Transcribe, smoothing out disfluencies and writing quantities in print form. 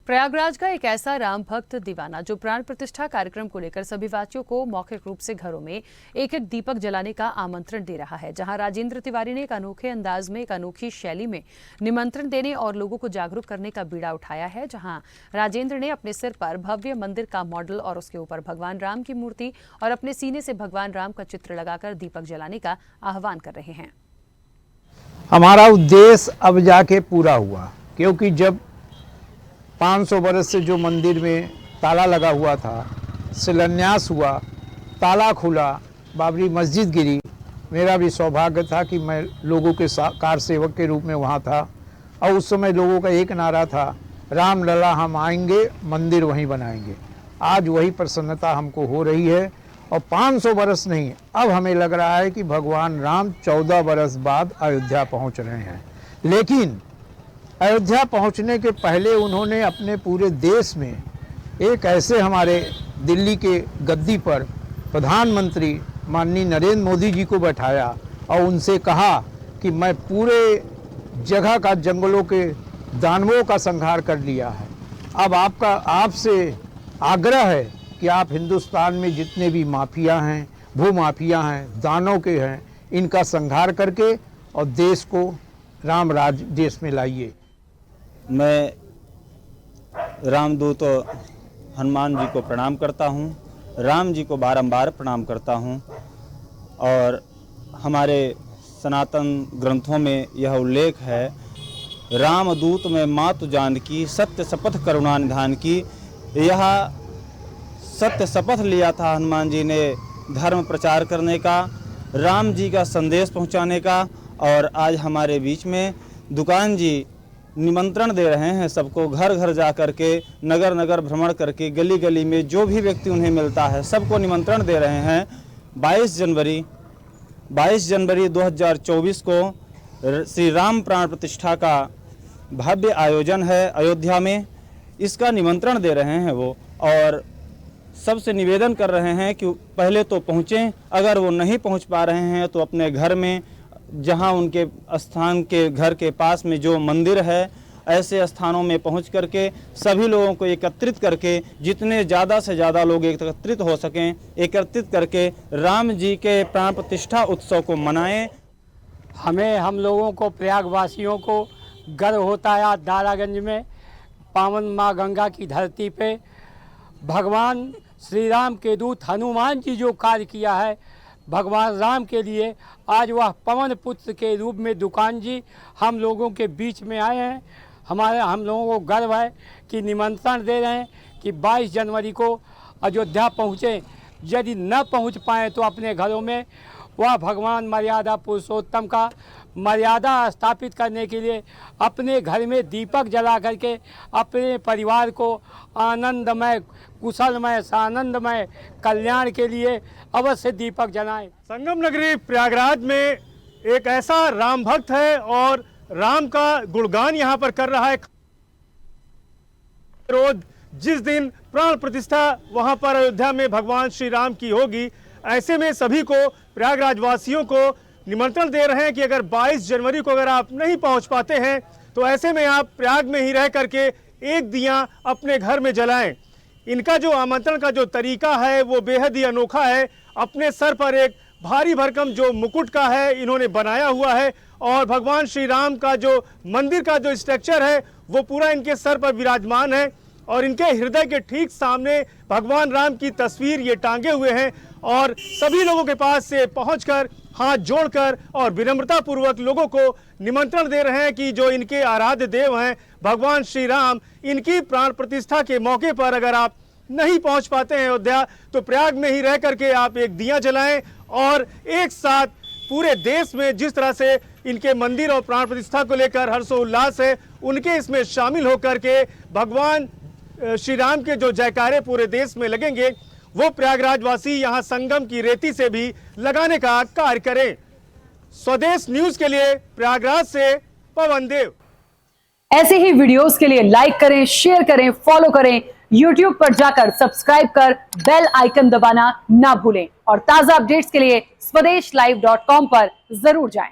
प्रयागराज का एक ऐसा राम भक्त दीवाना जो प्राण प्रतिष्ठा कार्यक्रम को लेकर सभी वासियों को मौखिक रूप से घरों में एक एक दीपक जलाने का आमंत्रण दे रहा है। जहां राजेंद्र तिवारी ने एक अनोखे अंदाज में एक अनोखी शैली में निमंत्रण देने और लोगों को जागरूक करने का बीड़ा उठाया है। जहां राजेंद्र ने अपने सिर पर भव्य मंदिर का मॉडल और उसके ऊपर भगवान राम की मूर्ति और अपने सीने से भगवान राम का चित्र लगाकर दीपक जलाने का आह्वान कर रहे हैं। हमारा उद्देश्य अब जाके पूरा हुआ, क्योंकि जब 500 बरस से जो मंदिर में ताला लगा हुआ था, शिलान्यास हुआ, ताला खुला, बाबरी मस्जिद गिरी, मेरा भी सौभाग्य था कि मैं लोगों के कार सेवक के रूप में वहाँ था। और उस समय लोगों का एक नारा था, राम लला हम आएंगे, मंदिर वहीं बनाएंगे। आज वही प्रसन्नता हमको हो रही है और 500 बरस नहीं, अब हमें लग रहा है कि भगवान राम 14 बरस बाद अयोध्या पहुँच रहे हैं। लेकिन अयोध्या पहुंचने के पहले उन्होंने अपने पूरे देश में एक ऐसे हमारे दिल्ली के गद्दी पर प्रधानमंत्री माननीय नरेंद्र मोदी जी को बैठाया और उनसे कहा कि मैं पूरे जगह का जंगलों के दानवों का संहार कर लिया है। अब आपसे आग्रह है कि आप हिंदुस्तान में जितने भी माफिया हैं, भूमाफिया हैं, दानव के हैं, इनका संहार करके और देश को राम राज देश में लाइए। मैं रामदूत हनुमान जी को प्रणाम करता हूँ, राम जी को बारंबार प्रणाम करता हूँ। और हमारे सनातन ग्रंथों में यह उल्लेख है, रामदूत में मातु जानकी, सत्य शपथ करुणा निधान की। यह सत्य शपथ लिया था हनुमान जी ने धर्म प्रचार करने का, राम जी का संदेश पहुँचाने का। और आज हमारे बीच में दुकान जी निमंत्रण दे रहे हैं सबको, घर घर जा कर के, नगर नगर भ्रमण करके, गली गली में जो भी व्यक्ति उन्हें मिलता है सबको निमंत्रण दे रहे हैं। 22 जनवरी 2024 को श्री राम प्राण प्रतिष्ठा का भव्य आयोजन है अयोध्या में, इसका निमंत्रण दे रहे हैं वो। और सबसे निवेदन कर रहे हैं कि पहले तो पहुँचें, अगर वो नहीं पहुँच पा रहे हैं तो अपने घर में, जहां उनके स्थान के घर के पास में जो मंदिर है, ऐसे स्थानों में पहुंच करके सभी लोगों को एकत्रित करके, जितने ज़्यादा से ज़्यादा लोग एकत्रित हो सकें, एकत्रित करके राम जी के प्राण प्रतिष्ठा उत्सव को मनाएं। हम लोगों को, प्रयागवासियों को गर्व होता है आज दारागंज में पावन माँ गंगा की धरती पे भगवान श्री राम के दूत हनुमान जी जो कार्य किया है भगवान राम के लिए, आज वह पवन पुत्र के रूप में दुकान जी हम लोगों के बीच में आए हैं। हम लोगों को गर्व है कि निमंत्रण दे रहे हैं कि 22 जनवरी को अयोध्या पहुँचें। यदि न पहुँच पाएँ तो अपने घरों में वह भगवान मर्यादा पुरुषोत्तम का मर्यादा स्थापित करने के लिए अपने घर में दीपक जला करके अपने परिवार को आनंदमय, कुशलमय, सानंदमय कल्याण के लिए अवश्य दीपक जलाएं। संगम नगरी प्रयागराज में एक ऐसा राम भक्त है और राम का गुणगान यहाँ पर कर रहा है। रोज जिस दिन प्राण प्रतिष्ठा वहाँ पर अयोध्या में भगवान श्री राम की होगी, ऐसे में सभी को, प्रयागराज वासियों को निमंत्रण दे रहे हैं कि अगर 22 जनवरी को अगर आप नहीं पहुंच पाते हैं तो ऐसे में आप प्रयाग में ही रह करके एक दिया अपने घर में जलाएं। इनका जो आमंत्रण का जो तरीका है वो बेहद ही अनोखा है। अपने सर पर एक भारी भरकम जो मुकुट का है इन्होंने बनाया हुआ है और भगवान श्री राम का जो मंदिर का जो स्ट्रक्चर है वो पूरा इनके सर पर विराजमान है और इनके हृदय के ठीक सामने भगवान राम की तस्वीर ये टांगे हुए हैं। और सभी लोगों के पास से पहुंचकर हाथ जोड़कर और विनम्रता पूर्वक लोगों को निमंत्रण दे रहे हैं कि जो इनके आराध्य देव हैं भगवान श्री राम, इनकी प्राण प्रतिष्ठा के मौके पर अगर आप नहीं पहुंच पाते हैं अयोध्या तो प्रयाग में ही रह करके आप एक दिया जलाएं और एक साथ पूरे देश में जिस तरह से इनके मंदिर और प्राण प्रतिष्ठा को लेकर हर्षोल्लास है, उनके इसमें शामिल होकर के भगवान श्री राम के जो जयकारे पूरे देश में लगेंगे वो प्रयागराज वासी यहाँ संगम की रेती से भी लगाने का कार्य करें। स्वदेश न्यूज के लिए प्रयागराज से पवन देव। ऐसे ही वीडियोस के लिए लाइक करें, शेयर करें, फॉलो करें। YouTube पर जाकर सब्सक्राइब कर बेल आइकन दबाना ना भूलें और ताजा अपडेट्स के लिए स्वदेशलाइव.com पर जरूर जाएं।